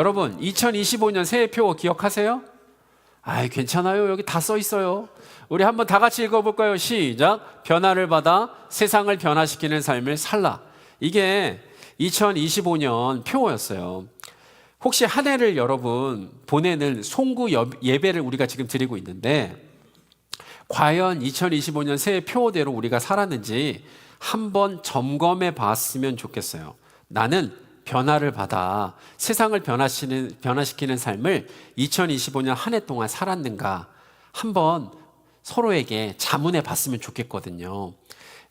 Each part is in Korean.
여러분 2025년 새해표 기억하세요? 아이 괜찮아요. 여기 다 써 있어요. 우리 한번 다 같이 읽어볼까요? 시작. 변화를 받아 세상을 변화시키는 삶을 살라. 이게 2025년 표어였어요. 혹시 한 해를 여러분 보내는 송구 예배를 우리가 지금 드리고 있는데 과연 2025년 새해 표어대로 우리가 살았는지 한번 점검해 봤으면 좋겠어요. 나는 변화를 받아 세상을 변화시키는 삶을 2025년 한 해 동안 살았는가 한번 서로에게 자문해 봤으면 좋겠거든요.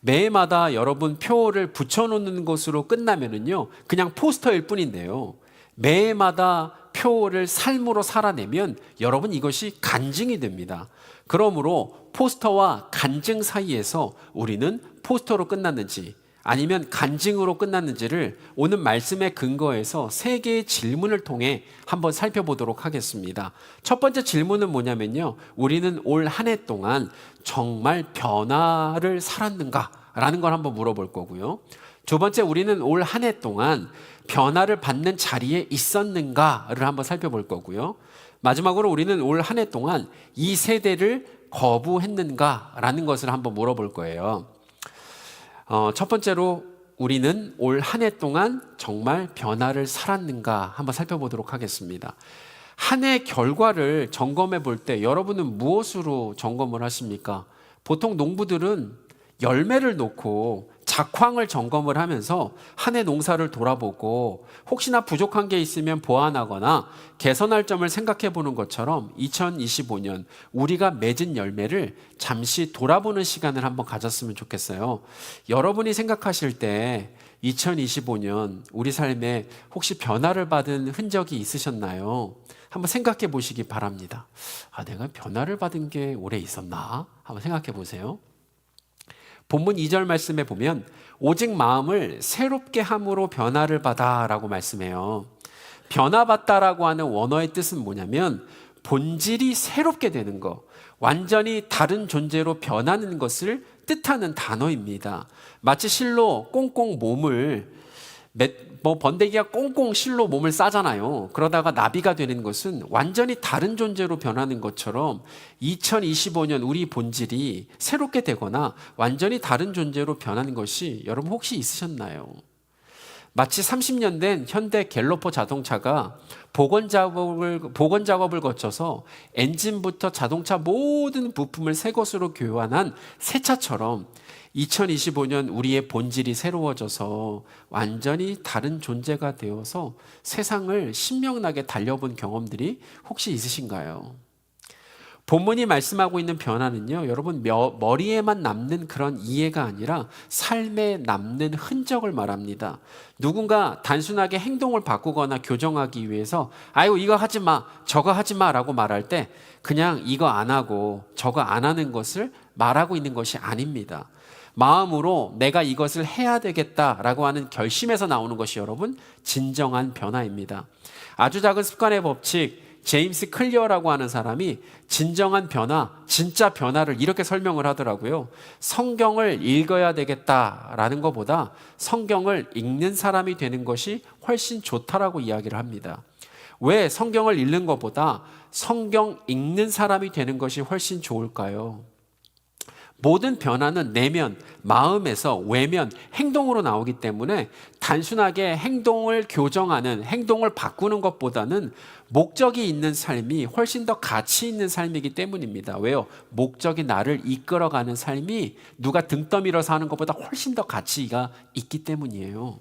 매해마다 여러분 표를 붙여놓는 것으로 끝나면은요 그냥 포스터일 뿐인데요, 매해마다 표를 삶으로 살아내면 여러분 이것이 간증이 됩니다. 그러므로 포스터와 간증 사이에서 우리는 포스터로 끝났는지 아니면 간증으로 끝났는지를 오늘 말씀의 근거에서 세 개의 질문을 통해 한번 살펴보도록 하겠습니다. 첫 번째 질문은 뭐냐면요, 우리는 올 한 해 동안 정말 변화를 살았는가? 라는 걸 한번 물어볼 거고요. 두 번째, 우리는 올 한 해 동안 변화를 받는 자리에 있었는가를 한번 살펴볼 거고요. 마지막으로 우리는 올 한 해 동안 이 세대를 거부했는가라는 것을 한번 물어볼 거예요. 첫 번째로 우리는 올 한 해 동안 정말 변화를 살았는가 한번 살펴보도록 하겠습니다. 한 해 결과를 점검해 볼 때 여러분은 무엇으로 점검을 하십니까? 보통 농부들은 열매를 놓고 작황을 점검을 하면서 한 해 농사를 돌아보고 혹시나 부족한 게 있으면 보완하거나 개선할 점을 생각해 보는 것처럼 2025년 우리가 맺은 열매를 잠시 돌아보는 시간을 한번 가졌으면 좋겠어요. 여러분이 생각하실 때 2025년 우리 삶에 혹시 변화를 받은 흔적이 있으셨나요? 한번 생각해 보시기 바랍니다. 내가 변화를 받은 게 올해 있었나? 한번 생각해 보세요. 본문 2절 말씀에 보면 오직 마음을 새롭게 함으로 변화를 받아 라고 말씀해요. 변화받다라고 하는 원어의 뜻은 뭐냐면 본질이 새롭게 되는 것, 완전히 다른 존재로 변하는 것을 뜻하는 단어입니다. 마치 실로 꽁꽁 몸을 번데기가 꽁꽁 실로 몸을 싸잖아요. 그러다가 나비가 되는 것은 완전히 다른 존재로 변하는 것처럼 2025년 우리 본질이 새롭게 되거나 완전히 다른 존재로 변하는 것이 여러분 혹시 있으셨나요? 마치 30년 된 현대 갤로퍼 자동차가 복원 작업을 거쳐서 엔진부터 자동차 모든 부품을 새 것으로 교환한 새 차처럼 2025년 우리의 본질이 새로워져서 완전히 다른 존재가 되어서 세상을 신명나게 달려본 경험들이 혹시 있으신가요? 본문이 말씀하고 있는 변화는요, 여러분 머리에만 남는 그런 이해가 아니라 삶에 남는 흔적을 말합니다. 누군가 단순하게 행동을 바꾸거나 교정하기 위해서 아이고 이거 하지 마, 저거 하지 마 라고 말할 때 그냥 이거 안 하고 저거 안 하는 것을 말하고 있는 것이 아닙니다. 마음으로 내가 이것을 해야 되겠다라고 하는 결심에서 나오는 것이 여러분 진정한 변화입니다. 아주 작은 습관의 법칙, 제임스 클리어라고 하는 사람이 진정한 변화, 진짜 변화를 이렇게 설명을 하더라고요. 성경을 읽어야 되겠다라는 것보다 성경을 읽는 사람이 되는 것이 훨씬 좋다라고 이야기를 합니다. 왜 성경을 읽는 것보다 성경 읽는 사람이 되는 것이 훨씬 좋을까요? 모든 변화는 내면, 마음에서 외면, 행동으로 나오기 때문에 단순하게 행동을 교정하는, 행동을 바꾸는 것보다는 목적이 있는 삶이 훨씬 더 가치 있는 삶이기 때문입니다. 왜요? 목적이 나를 이끌어가는 삶이 누가 등 떠밀어서 하는 것보다 훨씬 더 가치가 있기 때문이에요.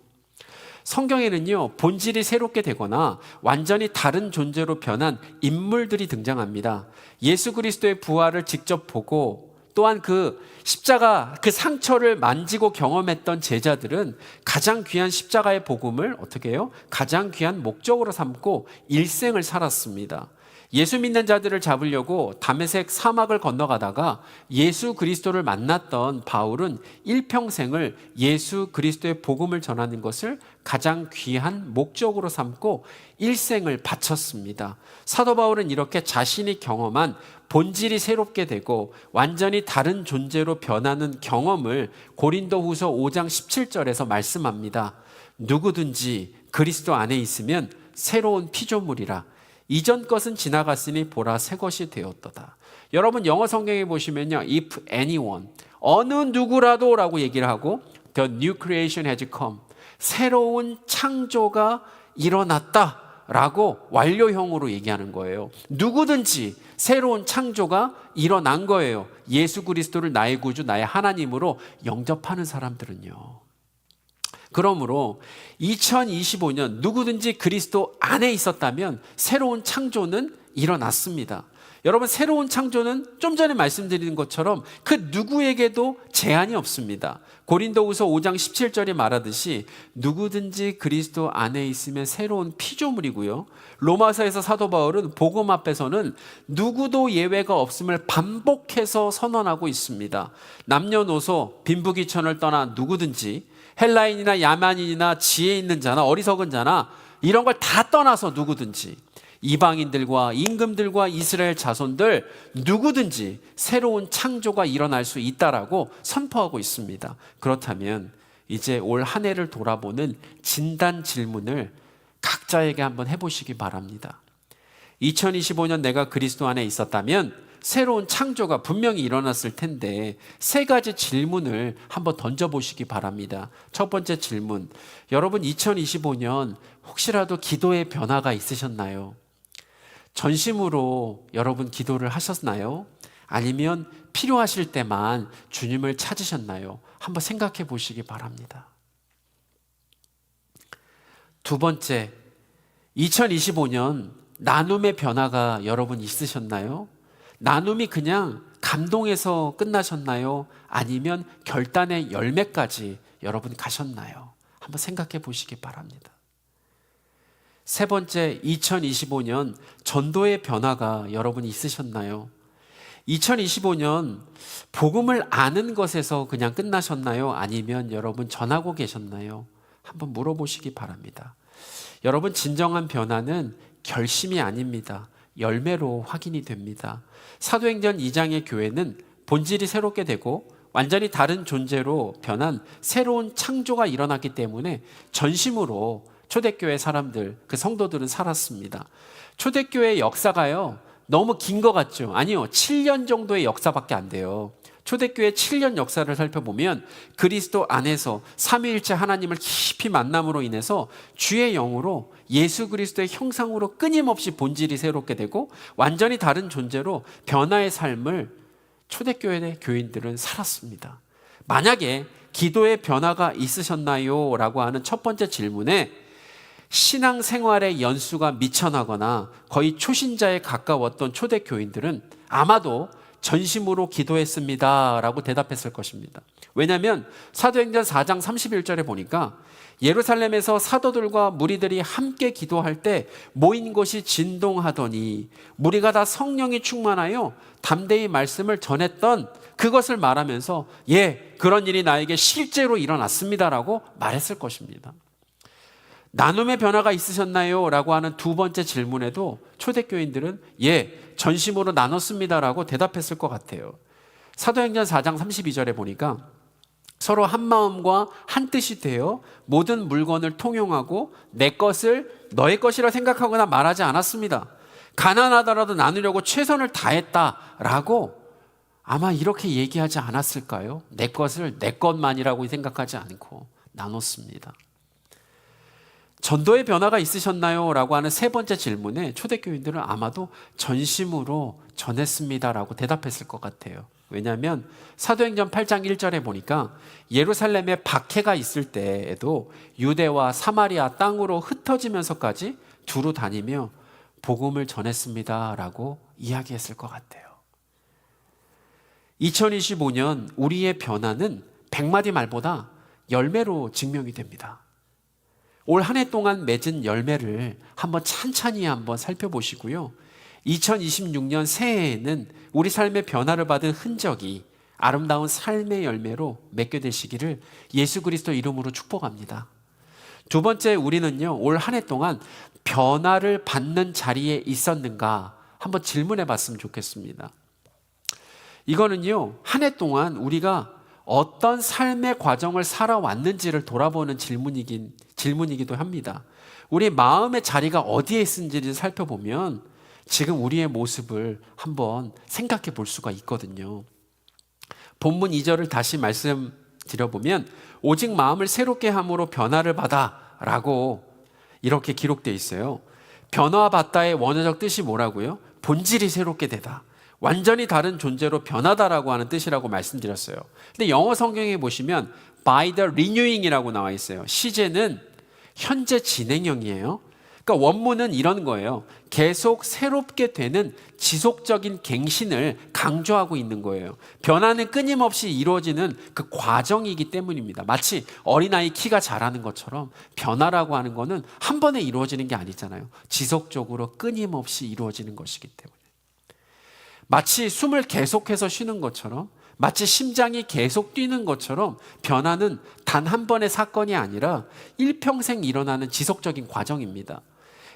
성경에는요, 본질이 새롭게 되거나 완전히 다른 존재로 변한 인물들이 등장합니다. 예수 그리스도의 부활을 직접 보고 또한 그 십자가, 그 상처를 만지고 경험했던 제자들은 가장 귀한 십자가의 복음을 어떻게 해요? 가장 귀한 목적으로 삼고 일생을 살았습니다. 예수 믿는 자들을 잡으려고 다메섹 사막을 건너가다가 예수 그리스도를 만났던 바울은 일평생을 예수 그리스도의 복음을 전하는 것을 가장 귀한 목적으로 삼고 일생을 바쳤습니다. 사도 바울은 이렇게 자신이 경험한 본질이 새롭게 되고 완전히 다른 존재로 변하는 경험을 고린도후서 5장 17절에서 말씀합니다. 누구든지 그리스도 안에 있으면 새로운 피조물이라. 이전 것은 지나갔으니 보라 새 것이 되었도다. 여러분 영어 성경에 보시면요, if anyone, 어느 누구라도 라고 얘기를 하고 the new creation has come, 새로운 창조가 일어났다 라고 완료형으로 얘기하는 거예요. 누구든지 새로운 창조가 일어난 거예요. 예수 그리스도를 나의 구주, 나의 하나님으로 영접하는 사람들은요. 그러므로 2025년 누구든지 그리스도 안에 있었다면 새로운 창조는 일어났습니다. 여러분, 새로운 창조는 좀 전에 말씀드린 것처럼 그 누구에게도 제한이 없습니다. 고린도후서 5장 17절에 말하듯이 누구든지 그리스도 안에 있으면 새로운 피조물이고요. 로마서에서 사도 바울은 복음 앞에서는 누구도 예외가 없음을 반복해서 선언하고 있습니다. 남녀노소 빈부귀천을 떠나 누구든지, 헬라인이나 야만인이나 지혜 있는 자나 어리석은 자나 이런 걸 다 떠나서 누구든지, 이방인들과 임금들과 이스라엘 자손들 누구든지 새로운 창조가 일어날 수 있다라고 선포하고 있습니다. 그렇다면 이제 올 한 해를 돌아보는 진단 질문을 각자에게 한번 해보시기 바랍니다. 2025년 내가 그리스도 안에 있었다면 새로운 창조가 분명히 일어났을 텐데 세 가지 질문을 한번 던져보시기 바랍니다. 첫 번째 질문, 여러분 2025년 혹시라도 기도의 변화가 있으셨나요? 전심으로 여러분 기도를 하셨나요? 아니면 필요하실 때만 주님을 찾으셨나요? 한번 생각해 보시기 바랍니다. 두 번째, 2025년 나눔의 변화가 여러분 있으셨나요? 나눔이 그냥 감동에서 끝나셨나요? 아니면 결단의 열매까지 여러분 가셨나요? 한번 생각해 보시기 바랍니다. 세 번째, 2025년 전도의 변화가 여러분 있으셨나요? 2025년 복음을 아는 것에서 그냥 끝나셨나요? 아니면 여러분 전하고 계셨나요? 한번 물어보시기 바랍니다. 여러분, 진정한 변화는 결심이 아닙니다. 열매로 확인이 됩니다. 사도행전 2장의 교회는 본질이 새롭게 되고 완전히 다른 존재로 변한 새로운 창조가 일어났기 때문에 전심으로 초대교회 사람들, 그 성도들은 살았습니다. 초대교회의 역사가요, 너무 긴 것 같죠? 아니요, 7년 정도의 역사밖에 안 돼요. 초대교회 7년 역사를 살펴보면 그리스도 안에서 삼위일체 하나님을 깊이 만남으로 인해서 주의 영으로 예수 그리스도의 형상으로 끊임없이 본질이 새롭게 되고 완전히 다른 존재로 변화의 삶을 초대교회 교인들은 살았습니다. 만약에 기도의 변화가 있으셨나요? 라고 하는 첫 번째 질문에 신앙생활의 연수가 미천하거나 거의 초신자에 가까웠던 초대교인들은 아마도 전심으로 기도했습니다 라고 대답했을 것입니다. 왜냐하면 사도행전 4장 31절에 보니까 예루살렘에서 사도들과 무리들이 함께 기도할 때 모인 곳이 진동하더니 무리가 다 성령이 충만하여 담대히 말씀을 전했던 그것을 말하면서 그런 일이 나에게 실제로 일어났습니다라고 말했을 것입니다. 나눔의 변화가 있으셨나요? 라고 하는 두 번째 질문에도 초대교인들은 전심으로 나눴습니다라고 대답했을 것 같아요. 사도행전 4장 32절에 보니까 서로 한 마음과 한 뜻이 되어 모든 물건을 통용하고 내 것을 너의 것이라 생각하거나 말하지 않았습니다. 가난하더라도 나누려고 최선을 다했다라고 아마 이렇게 얘기하지 않았을까요? 내 것을 내 것만이라고 생각하지 않고 나눴습니다. 전도의 변화가 있으셨나요? 라고 하는 세 번째 질문에 초대교인들은 아마도 전심으로 전했습니다라고 대답했을 것 같아요. 왜냐하면 사도행전 8장 1절에 보니까 예루살렘에 박해가 있을 때에도 유대와 사마리아 땅으로 흩어지면서까지 두루 다니며 복음을 전했습니다라고 이야기했을 것 같아요. 2025년 우리의 변화는 100마디 말보다 열매로 증명이 됩니다. 올 한 해 동안 맺은 열매를 한번 찬찬히 한번 살펴보시고요. 2026년 새해에는 우리 삶의 변화를 받은 흔적이 아름다운 삶의 열매로 맺게 되시기를 예수 그리스도 이름으로 축복합니다. 두 번째, 우리는요, 올 한 해 동안 변화를 받는 자리에 있었는가 한번 질문해 봤으면 좋겠습니다. 이거는요, 한 해 동안 우리가 어떤 삶의 과정을 살아왔는지를 돌아보는 질문이기도 합니다. 우리 마음의 자리가 어디에 있는지를 살펴보면 지금 우리의 모습을 한번 생각해 볼 수가 있거든요. 본문 2절을 다시 말씀드려보면 오직 마음을 새롭게 함으로 변화를 받아 라고 이렇게 기록되어 있어요. 변화받다의 원어적 뜻이 뭐라고요? 본질이 새롭게 되다. 완전히 다른 존재로 변하다라고 하는 뜻이라고 말씀드렸어요. 근데 영어 성경에 보시면 by the renewing이라고 나와 있어요. 시제는 현재 진행형이에요. 그러니까 원문은 이런 거예요. 계속 새롭게 되는 지속적인 갱신을 강조하고 있는 거예요. 변화는 끊임없이 이루어지는 그 과정이기 때문입니다. 마치 어린아이 키가 자라는 것처럼 변화라고 하는 거는 한 번에 이루어지는 게 아니잖아요. 지속적으로 끊임없이 이루어지는 것이기 때문에. 마치 숨을 계속해서 쉬는 것처럼, 마치 심장이 계속 뛰는 것처럼 변화는 단 한 번의 사건이 아니라 일평생 일어나는 지속적인 과정입니다.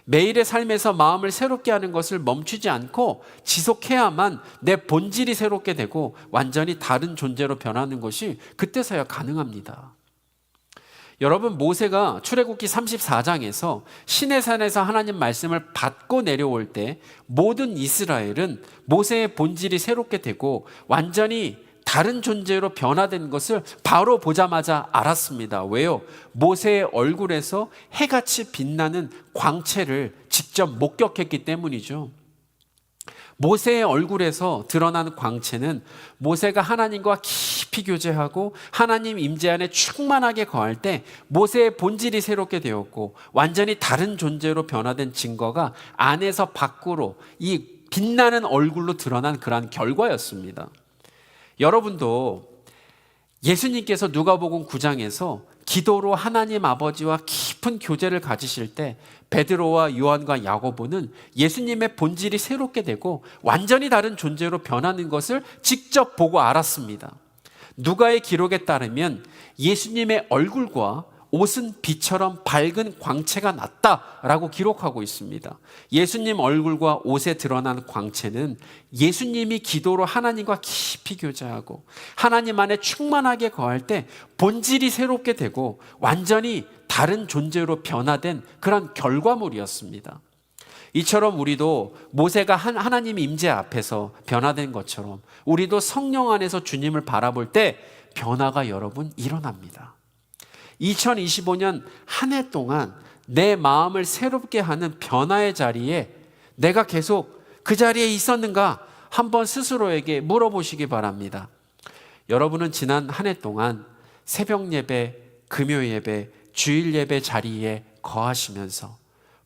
매일의 삶에서 마음을 새롭게 하는 것을 멈추지 않고 지속해야만 내 본질이 새롭게 되고 완전히 다른 존재로 변하는 것이 그때서야 가능합니다. 여러분, 모세가 출애굽기 34장에서 시내산에서 하나님 말씀을 받고 내려올 때 모든 이스라엘은 모세의 본질이 새롭게 되고 완전히 다른 존재로 변화된 것을 바로 보자마자 알았습니다. 왜요? 모세의 얼굴에서 해같이 빛나는 광채를 직접 목격했기 때문이죠. 모세의 얼굴에서 드러난 광채는 모세가 하나님과 깊이 교제하고 하나님 임재 안에 충만하게 거할 때 모세의 본질이 새롭게 되었고 완전히 다른 존재로 변화된 증거가 안에서 밖으로 이 빛나는 얼굴로 드러난 그러한 결과였습니다. 여러분도 예수님께서 누가복음 9장에서 기도로 하나님 아버지와 깊은 교제를 가지실 때 베드로와 요한과 야고보는 예수님의 본질이 새롭게 되고 완전히 다른 존재로 변하는 것을 직접 보고 알았습니다. 누가의 기록에 따르면 예수님의 얼굴과 옷은 빛처럼 밝은 광채가 났다라고 기록하고 있습니다. 예수님 얼굴과 옷에 드러난 광채는 예수님이 기도로 하나님과 깊이 교제하고 하나님 안에 충만하게 거할 때 본질이 새롭게 되고 완전히 다른 존재로 변화된 그런 결과물이었습니다. 이처럼 우리도 모세가 하나님 임재 앞에서 변화된 것처럼 우리도 성령 안에서 주님을 바라볼 때 변화가 여러분 일어납니다. 2025년 한 해 동안 내 마음을 새롭게 하는 변화의 자리에 내가 계속 그 자리에 있었는가 한번 스스로에게 물어보시기 바랍니다. 여러분은 지난 한 해 동안 새벽 예배, 금요 예배, 주일 예배 자리에 거하시면서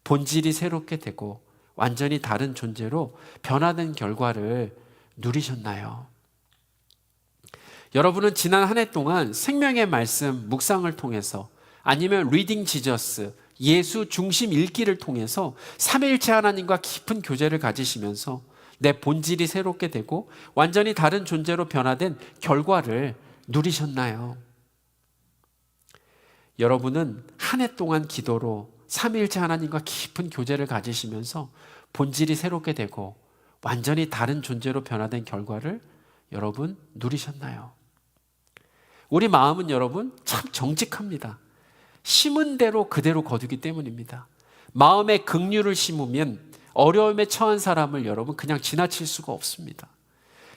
본질이 새롭게 되고 완전히 다른 존재로 변화된 결과를 누리셨나요? 여러분은 지난 한 해 동안 생명의 말씀 묵상을 통해서 아니면 리딩 지저스 예수 중심 읽기를 통해서 삼위일체 하나님과 깊은 교제를 가지시면서 내 본질이 새롭게 되고 완전히 다른 존재로 변화된 결과를 누리셨나요? 여러분은 한 해 동안 기도로 삼위일체 하나님과 깊은 교제를 가지시면서 본질이 새롭게 되고 완전히 다른 존재로 변화된 결과를 여러분 누리셨나요? 우리 마음은 여러분 참 정직합니다. 심은 대로 그대로 거두기 때문입니다. 마음에 긍휼을 심으면 어려움에 처한 사람을 여러분 그냥 지나칠 수가 없습니다.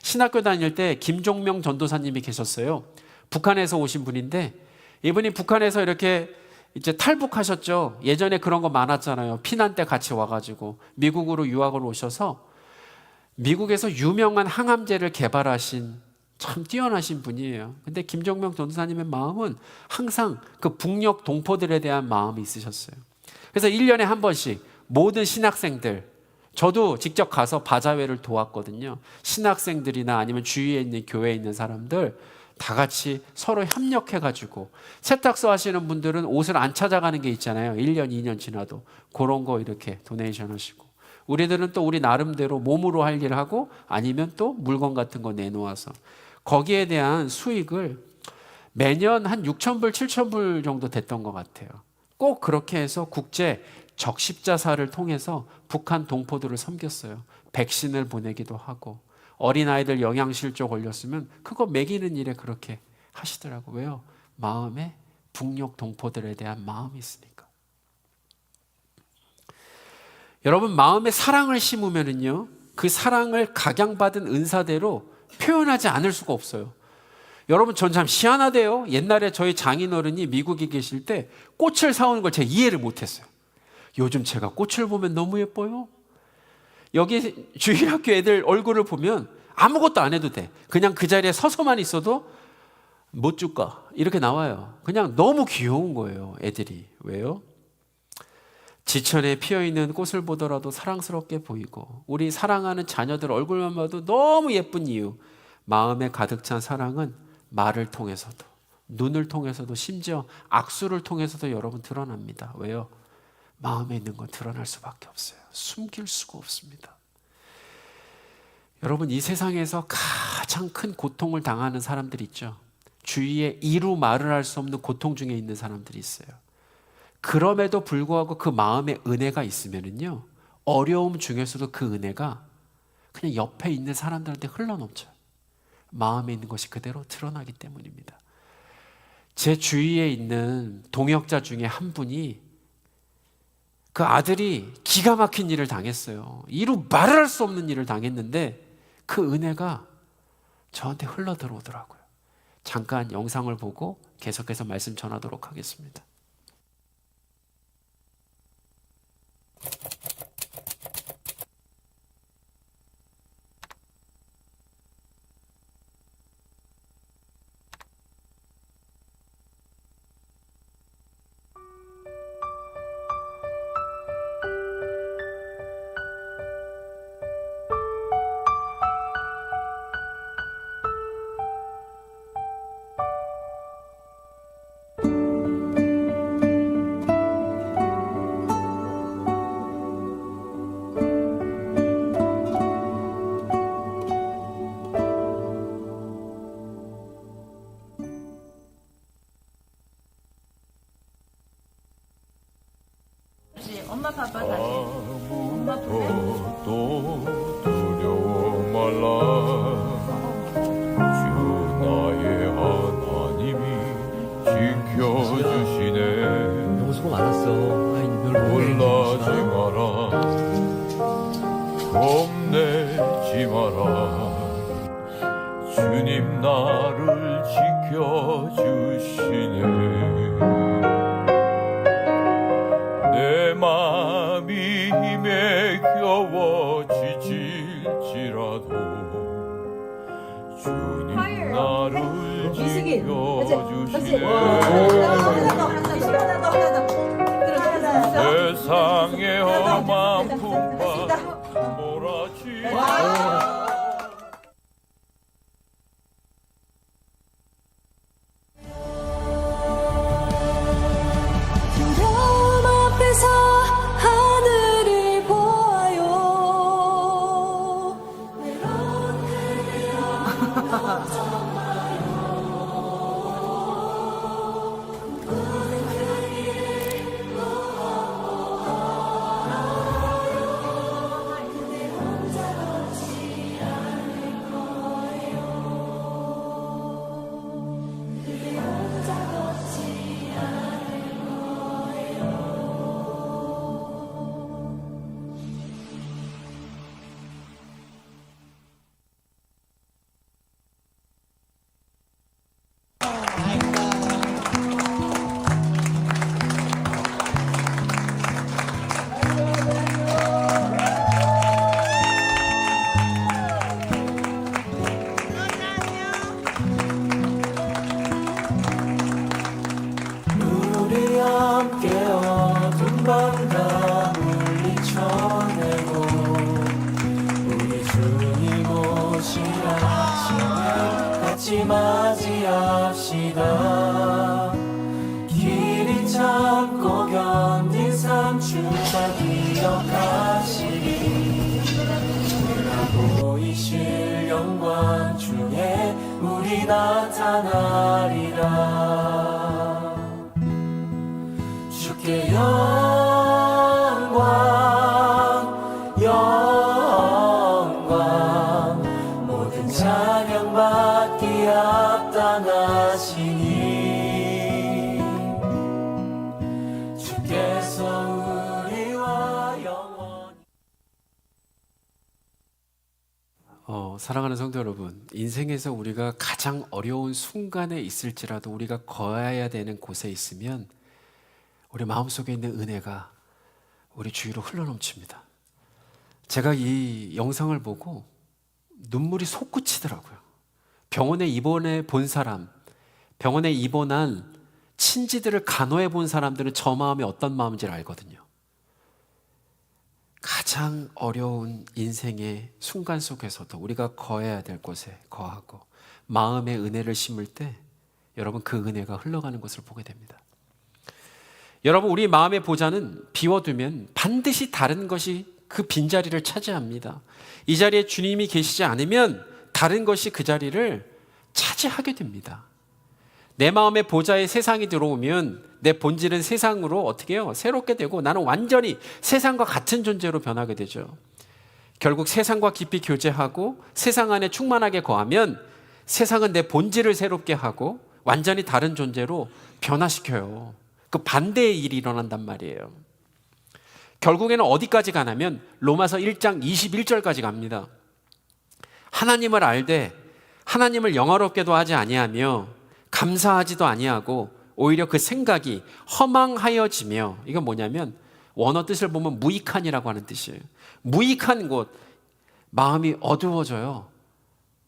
신학교 다닐 때 김종명 전도사님이 계셨어요. 북한에서 오신 분인데 이분이 북한에서 이렇게 이제 탈북하셨죠. 예전에 그런 거 많았잖아요. 피난 때 같이 와가지고 미국으로 유학을 오셔서 미국에서 유명한 항암제를 개발하신 참 뛰어나신 분이에요. 근데 김종명 전도사님의 마음은 항상 그 북녘 동포들에 대한 마음이 있으셨어요. 그래서 1년에 한 번씩 모든 신학생들, 저도 직접 가서 바자회를 도왔거든요. 신학생들이나 아니면 주위에 있는 교회에 있는 사람들 다 같이 서로 협력해가지고 세탁소 하시는 분들은 옷을 안 찾아가는 게 있잖아요. 1년, 2년 지나도 그런 거 이렇게 도네이션 하시고 우리들은 또 우리 나름대로 몸으로 할 일을 하고 아니면 또 물건 같은 거 내놓아서 거기에 대한 수익을 매년 한 6,000불, 7,000불 정도 됐던 것 같아요. 꼭 그렇게 해서 국제 적십자사를 통해서 북한 동포들을 섬겼어요. 백신을 보내기도 하고 어린아이들 영양실조 걸렸으면 그거 먹이는 일에 그렇게 하시더라고요. 왜요? 마음에 북녘 동포들에 대한 마음이 있으니까. 여러분, 마음에 사랑을 심으면은요, 그 사랑을 각양받은 은사대로 표현하지 않을 수가 없어요. 여러분, 전 참 희한하대요. 옛날에 저희 장인어른이 미국에 계실 때 꽃을 사오는 걸 제가 이해를 못했어요. 요즘 제가 꽃을 보면 너무 예뻐요. 여기 주일학교 애들 얼굴을 보면 아무것도 안 해도 돼. 그냥 그 자리에 서서만 있어도 못 줄까 이렇게 나와요. 그냥 너무 귀여운 거예요, 애들이. 왜요? 지천에 피어있는 꽃을 보더라도 사랑스럽게 보이고, 우리 사랑하는 자녀들 얼굴만 봐도 너무 예쁜 이유, 마음에 가득 찬 사랑은 말을 통해서도, 눈을 통해서도, 심지어 악수를 통해서도 여러분 드러납니다. 왜요? 마음에 있는 건 드러날 수밖에 없어요. 숨길 수가 없습니다. 여러분, 이 세상에서 가장 큰 고통을 당하는 사람들 있죠. 주위에 이루 말을 할 수 없는 고통 중에 있는 사람들이 있어요. 그럼에도 불구하고 그 마음에 은혜가 있으면은요, 어려움 중에서도 그 은혜가 그냥 옆에 있는 사람들한테 흘러넘쳐요. 마음에 있는 것이 그대로 드러나기 때문입니다. 제 주위에 있는 동역자 중에 한 분이 그 아들이 기가 막힌 일을 당했어요. 이루 말을 할 수 없는 일을 당했는데 그 은혜가 저한테 흘러 들어오더라고요. 잠깐 영상을 보고 계속해서 말씀 전하도록 하겠습니다. 엄마 봐봐 다시. 엄마 볼래? 또 두려워 말라. 주 나의 하나님이 지켜주시네. 너무 수고 많았어. 놀라지 마라, 겁내지 마라. 주님 나를 지켜주시네. 내 맘이 힘에 겨워지질지라도 주님 나를 지켜주시네. 세상의 험한 풍파 몰아치고 두려움 앞에서 하늘을 보아요. 외로운 그대여 걱정 마요. 꿈꾸는 그 길을 무엇보다 걸어요. 그대 혼자 걷지 않을 거예요. 그대 혼자 걷지 않을 거예요. 우리 함께 어둠 밤다 물리쳐내고 우리 주님 오시라 같이 맞이합시다. 길이 참고 견딘 삶 주가 기억하시리. 내가 보이실 영광 중에 우리 나타나리라. 주께 영광 영광 모든 찬양 받기 합당하시니 사랑하는 성도 여러분, 인생에서 우리가 가장 어려운 순간에 있을지라도 우리가 거해야 되는 곳에 있으면 우리 마음속에 있는 은혜가 우리 주위로 흘러넘칩니다. 제가 이 영상을 보고 눈물이 솟구치더라고요. 병원에 입원해 본 사람, 병원에 입원한 친지들을 간호해 본 사람들은 저 마음이 어떤 마음인지를 알거든요. 가장 어려운 인생의 순간 속에서도 우리가 거해야 될 곳에 거하고 마음의 은혜를 심을 때 여러분 그 은혜가 흘러가는 것을 보게 됩니다. 여러분 우리 마음의 보좌는 비워두면 반드시 다른 것이 그 빈자리를 차지합니다. 이 자리에 주님이 계시지 않으면 다른 것이 그 자리를 차지하게 됩니다. 내 마음의 보좌에 세상이 들어오면 내 본질은 세상으로 어떻게 해요? 새롭게 되고 나는 완전히 세상과 같은 존재로 변하게 되죠. 결국 세상과 깊이 교제하고 세상 안에 충만하게 거하면 세상은 내 본질을 새롭게 하고 완전히 다른 존재로 변화시켜요. 그 반대의 일이 일어난단 말이에요. 결국에는 어디까지 가냐면 로마서 1장 21절까지 갑니다. 하나님을 알되 하나님을 영화롭게도 하지 아니하며 감사하지도 아니하고 오히려 그 생각이 허망하여지며, 이건 뭐냐면 원어 뜻을 보면 무익한이라고 하는 뜻이에요. 무익한 곳, 마음이 어두워져요.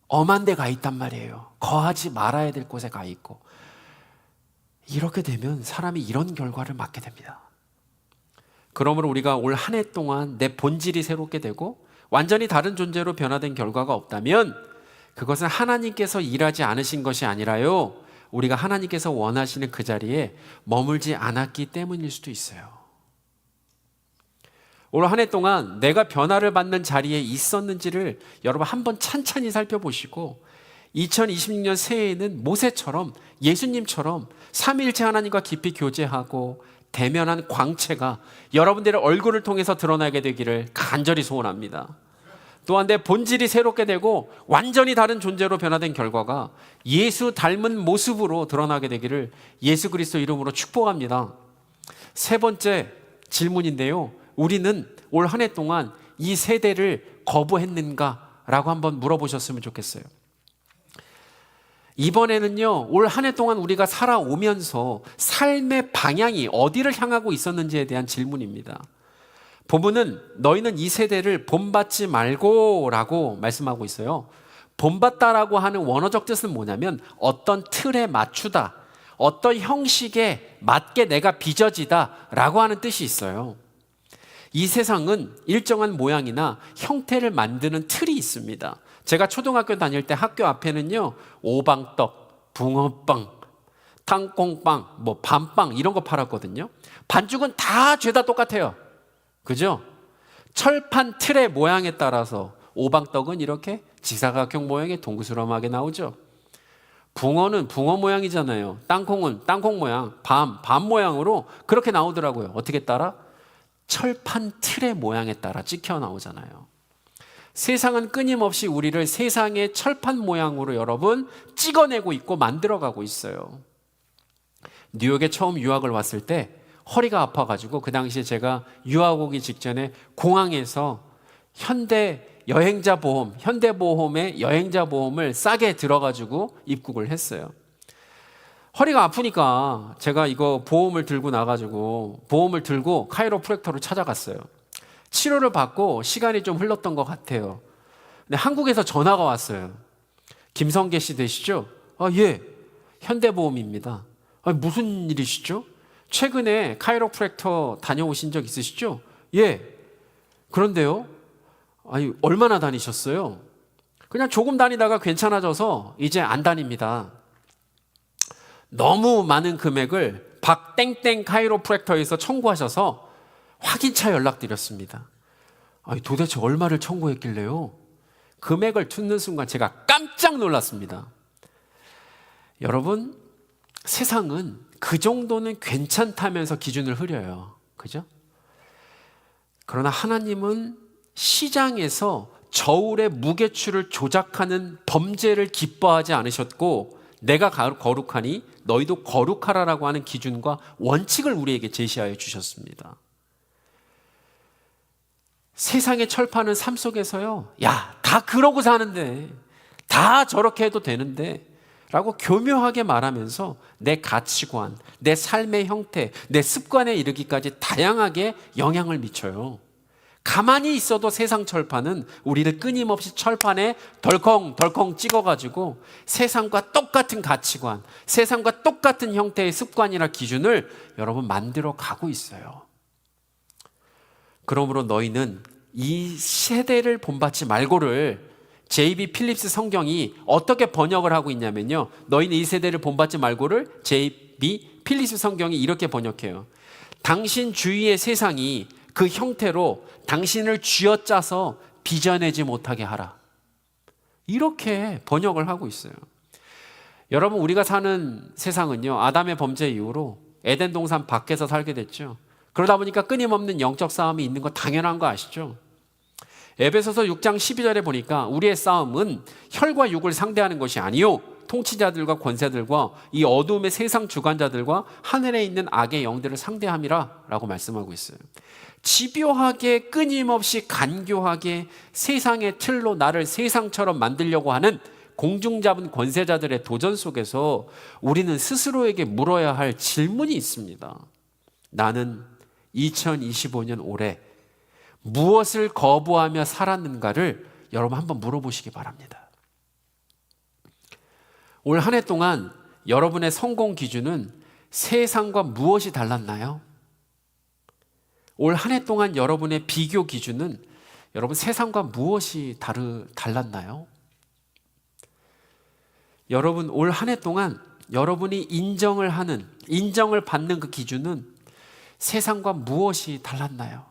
엄한 데 가 있단 말이에요. 거하지 말아야 될 곳에 가 있고. 이렇게 되면 사람이 이런 결과를 맞게 됩니다. 그러므로 우리가 올 한 해 동안 내 본질이 새롭게 되고 완전히 다른 존재로 변화된 결과가 없다면 그것은 하나님께서 일하지 않으신 것이 아니라요, 우리가 하나님께서 원하시는 그 자리에 머물지 않았기 때문일 수도 있어요. 올 한 해 동안 내가 변화를 받는 자리에 있었는지를 여러분 한번 찬찬히 살펴보시고 2026년 새해에는 모세처럼 예수님처럼 삼위일체 하나님과 깊이 교제하고 대면한 광채가 여러분들의 얼굴을 통해서 드러나게 되기를 간절히 소원합니다. 또한 내 본질이 새롭게 되고 완전히 다른 존재로 변화된 결과가 예수 닮은 모습으로 드러나게 되기를 예수 그리스도 이름으로 축복합니다. 세 번째 질문인데요, 우리는 올 한 해 동안 이 세대를 거부했는가? 라고 한번 물어보셨으면 좋겠어요. 이번에는요, 올 한 해 동안 우리가 살아오면서 삶의 방향이 어디를 향하고 있었는지에 대한 질문입니다. 본문은 너희는 이 세대를 본받지 말고 라고 말씀하고 있어요. 본받다라고 하는 원어적 뜻은 뭐냐면 어떤 틀에 맞추다, 어떤 형식에 맞게 내가 빚어지다 라고 하는 뜻이 있어요. 이 세상은 일정한 모양이나 형태를 만드는 틀이 있습니다. 제가 초등학교 다닐 때 학교 앞에는요, 오방떡, 붕어빵, 탕콩빵, 뭐 밤빵 이런 거 팔았거든요. 반죽은 다 죄다 똑같아요. 그죠? 철판 틀의 모양에 따라서 오방떡은 이렇게 지사각형 모양의 동그스름하게 나오죠. 붕어는 붕어 모양이잖아요. 땅콩은 땅콩 모양, 밤 모양으로 그렇게 나오더라고요. 어떻게 따라? 철판 틀의 모양에 따라 찍혀 나오잖아요. 세상은 끊임없이 우리를 세상의 철판 모양으로 여러분 찍어내고 있고 만들어가고 있어요. 뉴욕에 처음 유학을 왔을 때 허리가 아파가지고 그 당시에 제가 유학 오기 직전에 공항에서 현대보험의 여행자 보험을 싸게 들어가지고 입국을 했어요. 허리가 아프니까 제가 이거 보험을 들고 카이로프랙터를 찾아갔어요. 치료를 받고 시간이 좀 흘렀던 것 같아요. 근데 한국에서 전화가 왔어요. 김성계 씨 되시죠? 아, 예. 현대보험입니다. 아, 무슨 일이시죠? 최근에 카이로프랙터 다녀오신 적 있으시죠? 예. 그런데요? 아니, 얼마나 다니셨어요? 그냥 조금 다니다가 괜찮아져서 이제 안 다닙니다. 너무 많은 금액을 박땡땡 카이로프랙터에서 청구하셔서 확인차 연락드렸습니다. 아니, 도대체 얼마를 청구했길래요? 금액을 듣는 순간 제가 깜짝 놀랐습니다. 여러분, 세상은 그 정도는 괜찮다면서 기준을 흐려요. 그죠? 그러나 하나님은 시장에서 저울의 무게추를 조작하는 범죄를 기뻐하지 않으셨고, 내가 거룩하니 너희도 거룩하라라고 하는 기준과 원칙을 우리에게 제시하여 주셨습니다. 세상의 철판은 삶 속에서요, 야, 다 그러고 사는데, 다 저렇게 해도 되는데 라고 교묘하게 말하면서 내 가치관, 내 삶의 형태, 내 습관에 이르기까지 다양하게 영향을 미쳐요. 가만히 있어도 세상 철판은 우리를 끊임없이 철판에 덜컹덜컹 찍어가지고 세상과 똑같은 가치관, 세상과 똑같은 형태의 습관이나 기준을 여러분 만들어 가고 있어요. 그러므로 너희는 이 세대를 본받지 말고를 J.B. 필립스 성경이 어떻게 번역을 하고 있냐면요, 너희는 이 세대를 본받지 말고를 J.B. 필립스 성경이 이렇게 번역해요. 당신 주위의 세상이 그 형태로 당신을 쥐어짜서 빚어내지 못하게 하라. 이렇게 번역을 하고 있어요. 여러분, 우리가 사는 세상은요, 아담의 범죄 이후로 에덴 동산 밖에서 살게 됐죠. 그러다 보니까 끊임없는 영적 싸움이 있는 거 당연한 거 아시죠? 에베소서 6장 12절에 보니까 우리의 싸움은 혈과 육을 상대하는 것이 아니요 통치자들과 권세들과 이 어두움의 세상 주관자들과 하늘에 있는 악의 영들을 상대함이라 라고 말씀하고 있어요. 집요하게 끊임없이 간교하게 세상의 틀로 나를 세상처럼 만들려고 하는 공중잡은 권세자들의 도전 속에서 우리는 스스로에게 물어야 할 질문이 있습니다. 나는 2025년 올해 무엇을 거부하며 살았는가를 여러분 한번 물어보시기 바랍니다. 올 한 해 동안 여러분의 성공 기준은 세상과 무엇이 달랐나요? 올 한 해 동안 여러분의 비교 기준은 여러분 세상과 무엇이 달랐나요? 여러분 올 한 해 동안 여러분이 인정을 받는 그 기준은 세상과 무엇이 달랐나요?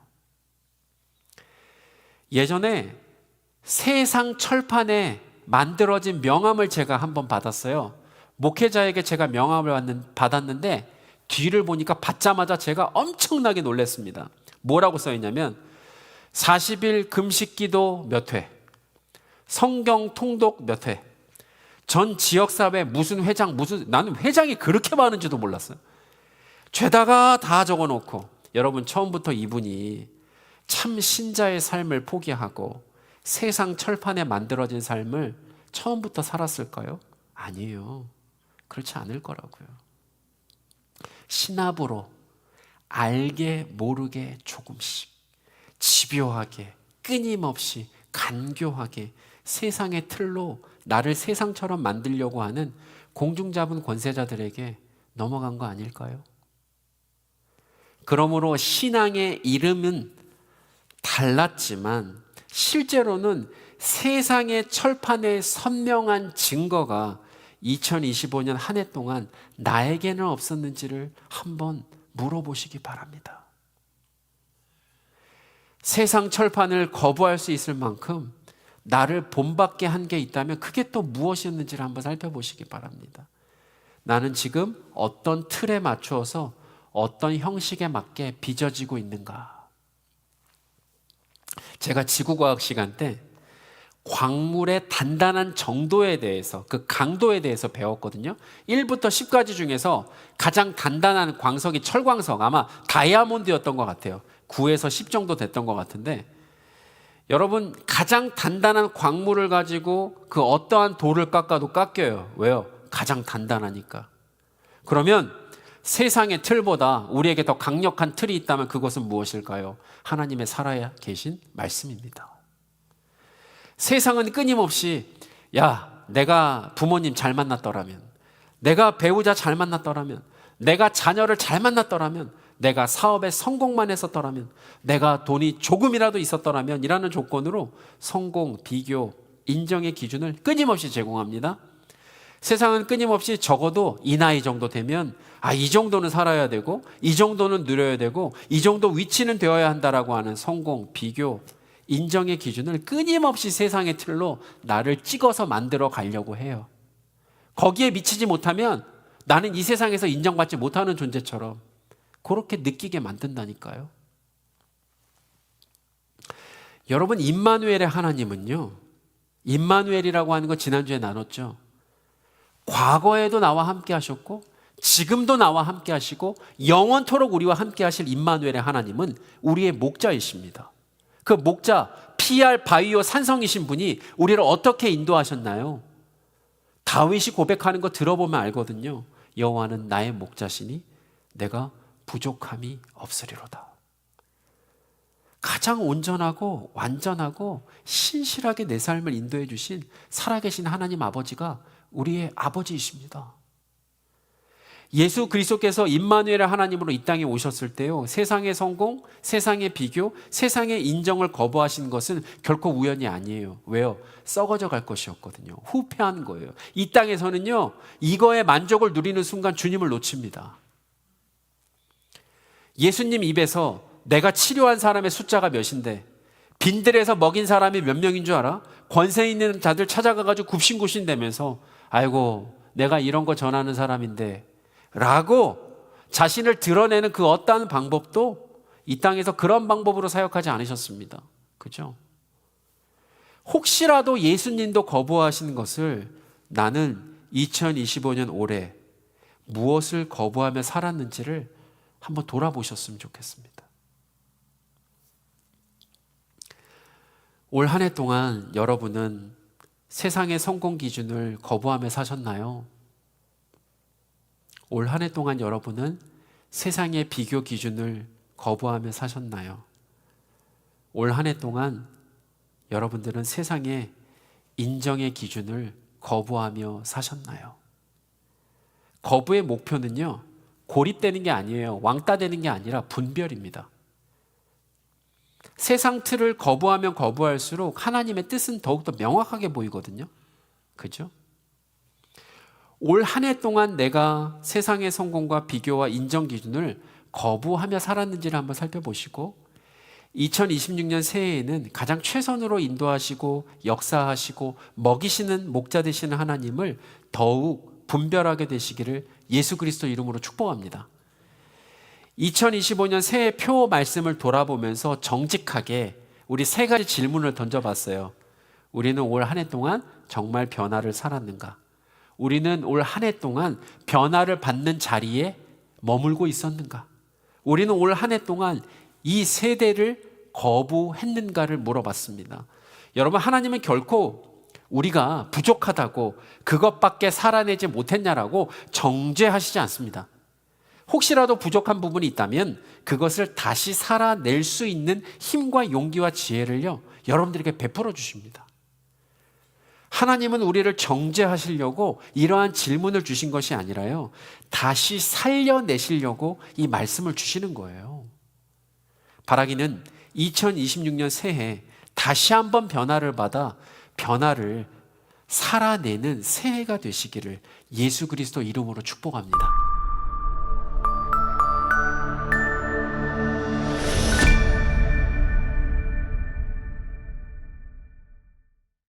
예전에 세상 철판에 만들어진 명함을 제가 한번 받았어요. 목회자에게 제가 명함을 받았는데 뒤를 보니까 받자마자 제가 엄청나게 놀랐습니다. 뭐라고 써있냐면 40일 금식기도 몇 회, 성경 통독 몇 회, 전 지역사회 무슨 회장, 나는 회장이 그렇게 많은지도 몰랐어요. 죄다가 다 적어놓고, 여러분 처음부터 이분이 참 신자의 삶을 포기하고 세상 철판에 만들어진 삶을 처음부터 살았을까요? 아니에요. 그렇지 않을 거라고요. 신압으로 알게 모르게 조금씩 집요하게 끊임없이 간교하게 세상의 틀로 나를 세상처럼 만들려고 하는 공중잡은 권세자들에게 넘어간 거 아닐까요? 그러므로 신앙의 이름은 달랐지만 실제로는 세상의 철판의 선명한 증거가 2025년 한 해 동안 나에게는 없었는지를 한번 물어보시기 바랍니다. 세상 철판을 거부할 수 있을 만큼 나를 본받게 한 게 있다면 그게 또 무엇이었는지를 한번 살펴보시기 바랍니다. 나는 지금 어떤 틀에 맞추어서 어떤 형식에 맞게 빚어지고 있는가? 제가 지구과학 시간 때 광물의 단단한 정도에 대해서, 그 강도에 대해서 배웠거든요. 1부터 10까지 중에서 가장 단단한 광석이 철광석, 아마 다이아몬드였던 것 같아요. 9에서 10 정도 됐던 것 같은데, 여러분 가장 단단한 광물을 가지고 그 어떠한 돌을 깎아도 깎여요. 왜요? 가장 단단하니까. 그러면 세상의 틀보다 우리에게 더 강력한 틀이 있다면 그것은 무엇일까요? 하나님의 살아야 계신 말씀입니다. 세상은 끊임없이 야, 내가 부모님 잘 만났더라면, 내가 배우자 잘 만났더라면, 내가 자녀를 잘 만났더라면, 내가 사업에 성공만 했었더라면, 내가 돈이 조금이라도 있었더라면 이라는 조건으로 성공, 비교, 인정의 기준을 끊임없이 제공합니다. 세상은 끊임없이 적어도 이 나이 정도 되면 이 정도는 살아야 되고, 이 정도는 누려야 되고, 이 정도 위치는 되어야 한다라고 하는 성공, 비교, 인정의 기준을 끊임없이 세상의 틀로 나를 찍어서 만들어 가려고 해요. 거기에 미치지 못하면 나는 이 세상에서 인정받지 못하는 존재처럼 그렇게 느끼게 만든다니까요. 여러분, 임마누엘의 하나님은요, 임마누엘이라고 하는 거 지난주에 나눴죠. 과거에도 나와 함께 하셨고 지금도 나와 함께 하시고 영원토록 우리와 함께 하실 임마누엘의 하나님은 우리의 목자이십니다. 그 목자 PR 바이오 산성이신 분이 우리를 어떻게 인도하셨나요? 다윗이 고백하는 거 들어보면 알거든요. 여호와는 나의 목자시니 내가 부족함이 없으리로다. 가장 온전하고 완전하고 신실하게 내 삶을 인도해 주신 살아계신 하나님 아버지가 우리의 아버지이십니다. 예수 그리스도께서 임마누엘 하나님으로 이 땅에 오셨을 때요, 세상의 성공, 세상의 비교, 세상의 인정을 거부하신 것은 결코 우연이 아니에요. 왜요? 썩어져 갈 것이었거든요. 후패한 거예요. 이 땅에서는요, 이거에 만족을 누리는 순간 주님을 놓칩니다. 예수님 입에서 내가 치료한 사람의 숫자가 몇인데 빈들에서 먹인 사람이 몇 명인 줄 알아? 권세 있는 자들 찾아가가지고 굽신굽신대면서 아이고 내가 이런 거 전하는 사람인데 라고 자신을 드러내는 그 어떠한 방법도 이 땅에서 그런 방법으로 사역하지 않으셨습니다. 그죠? 혹시라도 예수님도 거부하신 것을 나는 2025년 올해 무엇을 거부하며 살았는지를 한번 돌아보셨으면 좋겠습니다. 올 한 해 동안 여러분은 세상의 성공 기준을 거부하며 사셨나요? 올 한 해 동안 여러분은 세상의 비교 기준을 거부하며 사셨나요? 올 한 해 동안 여러분들은 세상의 인정의 기준을 거부하며 사셨나요? 거부의 목표는요, 고립되는 게 아니에요. 왕따 되는 게 아니라 분별입니다. 세상 틀을 거부하면 거부할수록 하나님의 뜻은 더욱더 명확하게 보이거든요. 그죠? 올 한 해 동안 내가 세상의 성공과 비교와 인정 기준을 거부하며 살았는지를 한번 살펴보시고 2026년 새해에는 가장 최선으로 인도하시고 역사하시고 먹이시는 목자 되시는 하나님을 더욱 분별하게 되시기를 예수 그리스도 이름으로 축복합니다. 2025년 새해 표 말씀을 돌아보면서 정직하게 우리 세 가지 질문을 던져봤어요. 우리는 올 한 해 동안 정말 변화를 살았는가? 우리는 올 한 해 동안 변화를 받는 자리에 머물고 있었는가? 우리는 올 한 해 동안 이 세대를 거부했는가를 물어봤습니다. 여러분, 하나님은 결코 우리가 부족하다고 그것밖에 살아내지 못했냐라고 정죄하시지 않습니다. 혹시라도 부족한 부분이 있다면 그것을 다시 살아낼 수 있는 힘과 용기와 지혜를요, 여러분들에게 베풀어 주십니다. 하나님은 우리를 정죄하시려고 이러한 질문을 주신 것이 아니라요, 다시 살려내시려고 이 말씀을 주시는 거예요. 바라기는 2026년 새해 다시 한번 변화를 받아 변화를 살아내는 새해가 되시기를 예수 그리스도 이름으로 축복합니다.